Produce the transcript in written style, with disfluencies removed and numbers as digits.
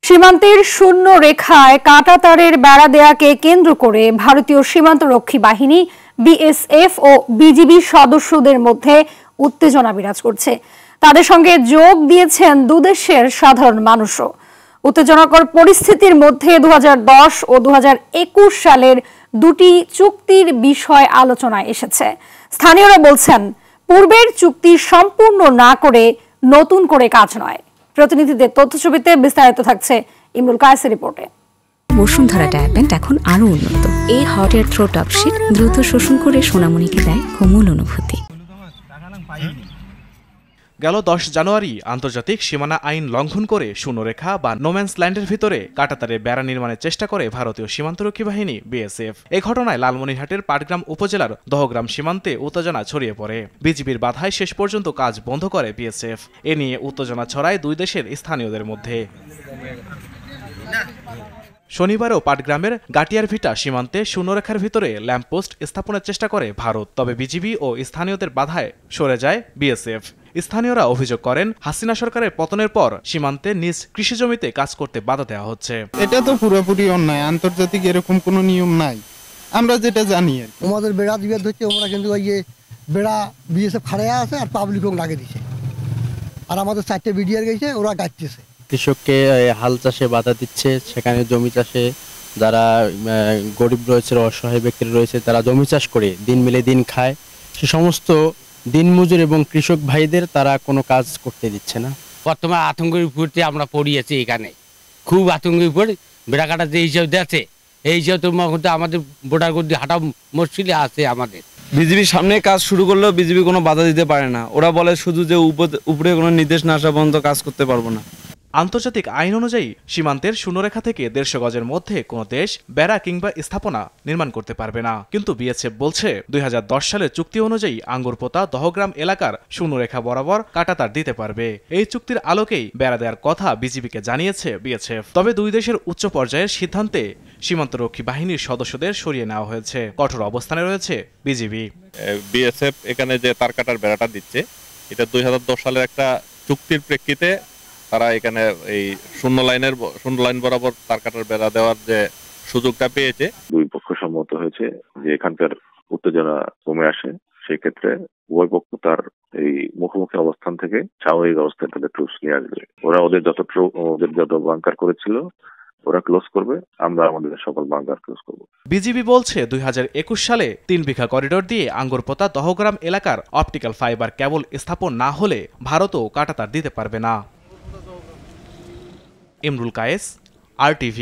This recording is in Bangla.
সীমান্তের শূন্য রেখায় কাঁটাতারের বেড়া দেয়াকে কেন্দ্র করে ভারতীয় সীমান্তরক্ষী বাহিনী বিএসএফ ও বিজিবি সদস্যদের মধ্যে উত্তেজনা বিরাজ করছে। তাদের সঙ্গে যোগ দিয়েছেন দুদেশের সাধারণ মানুষও। উত্তেজনাকর পরিস্থিতির মধ্যে 2010 ও 2021 সালের দুটি চুক্তির বিষয় আলোচনায় এসেছে। স্থানীয়রা বলছেন, পূর্বের চুক্তি সম্পূর্ণ না করে নতুন করে কাজ নয়। প্রতিনিধিদের তথ্যছবিতে বিস্তারিত থাকছে ইমরুল কায়েসের রিপোর্টে। বসুন্ধরা ডায়াপেন্ট এখন আরো উন্নত। এই hot air through top sheet দ্রুত শোষণ করে সোনামণিকে দেয় কোমল অনুভূতি। গেল 10 জানুয়ারি আন্তর্জাতিক সীমানা আইন লঙ্ঘন করে শূন্যরেখা বা নোম্যান্স ল্যান্ডের ভিতরে কাঁটাতারে বেড়া নির্মাণের চেষ্টা করে ভারতীয় সীমান্তরক্ষী বাহিনী বিএসএফ। এই ঘটনায় লালমনিরহাটের পাটগ্রাম উপজেলার দহগ্রাম সীমান্তে উত্তেজনা ছড়িয়ে পড়ে। বিজিবির বাধায় শেষ পর্যন্ত কাজ বন্ধ করে বিএসএফ। এ নিয়ে উত্তেজনা ছড়ায় দুই দেশের স্থানীয়দের মধ্যে। শনিবারও পাটগ্রামের গাটিয়ার ভিটা সীমান্তে শূন্যরেখার ভিতরে ল্যাম্পপোস্ট স্থাপনের চেষ্টা করে ভারত। তবে বিজিবি ও স্থানীয়দের বাধায় সরে যায় বিএসএফ। স্থানীয়রা অভিযোগ করেন, হাসিনা সরকারের পতনের পর সীমান্তে নিজ কৃষি জমিতে কাজ করতে বাধা দেওয়া হচ্ছে। এটা তো পুরোপুরি অন্যায়, আন্তর্জাতিক এরকম কোনো নিয়ম নাই। আমরা যেটা জানি আমাদের বেড়া দিয়ে ধরছে, ওরা কিন্তু ওই যে বেড়া বিএসএফ খাড়াইয়া আছে আর পাবলিকও লাগিয়ে দিচ্ছে, আর আমাদের 4টে বিডিআর গেছে, ওরা গাইতেছে। কৃষককে হাল চাষে বাধা দিচ্ছে, সেখানে জমি চাষে যারা গরিব রয়েছে, অসহায় ব্যক্তিরা রয়েছে, তারা জমি চাষ করে দিন মিলে দিন খায়, সে সমস্ত দিনমজুর এবং কৃষক ভাইদের তারা কোনো কাজ করতে দিচ্ছে না। বর্তমানে আতঙ্কের উপরে আমরা পড়িয়েছি, এখানে খুব আতঙ্কের উপর বেড়া কাটা যে হিসাব দিচ্ছে, এই হিসাবে তোমার আমাদের বোটার গতি হাঁটা মুশকিল আছে। আমাদের বিজিবির সামনে কাজ শুরু করলেও বিজিবি কোনো বাধা দিতে পারে না। ওরা বলে শুধু যে উপরে কোনো নির্দেশ না আসা পর্যন্ত কাজ করতে পারবো না। আন্তর্জাতিক আইন অনুযায়ী সীমান্তের শূন্যরেখা থেকে 150 গজের মধ্যে কোনো দেশ বেড়া কিংবা স্থাপনা নির্মাণ করতে পারবে না। কিন্তু বিএসএফ বলছে 2010 সালের চুক্তি অনুযায়ী আঙ্গুরপোতা দহগ্রাম এলাকার শূন্যরেখা বরাবর কাঁটাতার দিতে পারবে। এই চুক্তির আলোকেই বেড়া দেওয়ার কথা বিজিবিকে জানিয়েছে বিএসএফ। তবে দুই দেশের উচ্চ পর্যায়ের সিদ্ধান্তে সীমান্তরক্ষী বাহিনীর সদস্যদের সরিয়ে নেওয়া হয়েছে। কঠোর অবস্থানে রয়েছে বিজিবি। বিএসএফ এখানে যে তার কাটার বেড়াটা দিচ্ছে, এটা 2010 সালের একটা চুক্তির প্রেক্ষিতে তারা এখানে এই শূন্য লাইন বরাবর তার কাটার বেড়া দেওয়ার যে সুযোগটা পেয়েছে। দুই পক্ষ সম্মত হয়েছে যে এখানকার উত্তেজনা কমে আসে, সেই ক্ষেত্রে উভয় পক্ষ তার এই মুখোমুখি অবস্থান থেকে স্বাভাবিক অবস্থায় তাদের ট্রুপস নিয়ে আসবে। ওরা ওদের যত বাংকার করেছিল ওরা ক্লোজ করবে, আমরা আমাদের সকল বাংকার ক্লোজ করব। বিজিবি বলছে 2021 সালে 3 বিঘা করিডোর দিয়ে আঙ্গুরপোতা দহগ্রাম এলাকার অপটিক্যাল ফাইবার কেবল স্থাপন না হলে ভারতও কাঁটাতার দিতে পারবে না। ইমরুল কায়েস, RTV।